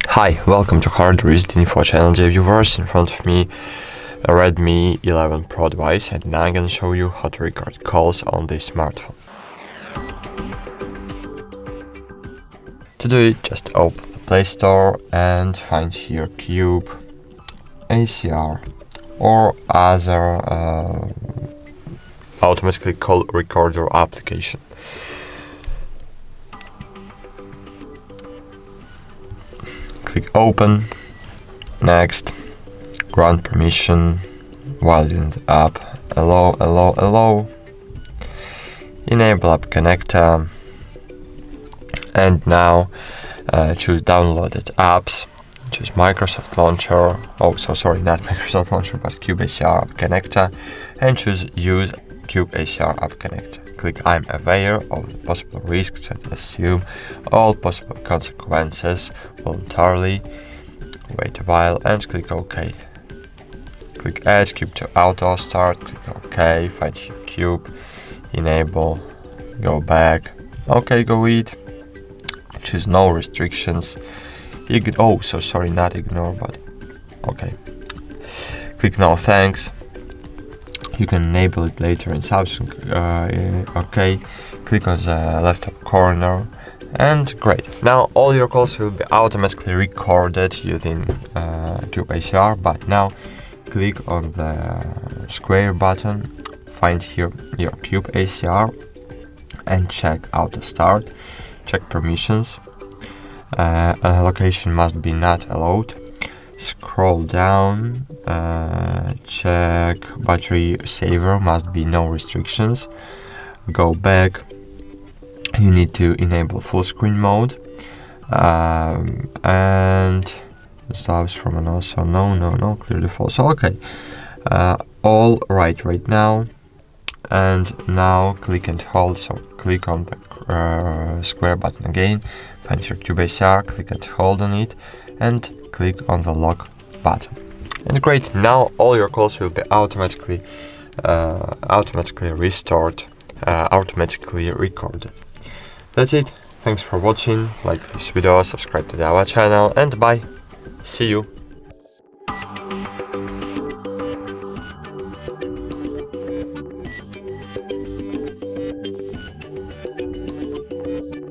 Hi, welcome to HardReset.Info channel, dear viewers. In front of me a Redmi 11 Pro device, and now I'm gonna show you how to record calls on this smartphone. To do it, just open the Play Store and find here Cube ACR or other automatically call recorder application. Click open, next, grant permission, while in the app, allow, enable app connector, and now choose downloaded apps, choose Microsoft Launcher, not Microsoft Launcher but Cube ACR app connector, and choose use Cube ACR app connector. Click I'm aware of the possible risks and assume all possible consequences voluntarily. Wait a while and click OK. Click Add Cube to Auto Start, click OK, find your Cube, enable, go back, OK, go eat, choose no restrictions, not ignore, but OK. Click no thanks. You can enable it later in Samsung. OK. Click on the left top corner, and great. Now all your calls will be automatically recorded using Cube ACR. But now click on the square button, find here your Cube ACR, and check Auto Start. Check permissions. Location must be not allowed. Scroll down, check battery saver, must be no restrictions. Go back, you need to enable full screen mode, and stops from and also no, clear default. So okay, all right now, and now click and hold. So click on the square button again, find your Cube ACR, click and hold on it, and click on the lock button. And great, now all your calls will be automatically restored, automatically recorded. That's it. Thanks for watching. Like this video, subscribe to our channel, and bye. See you.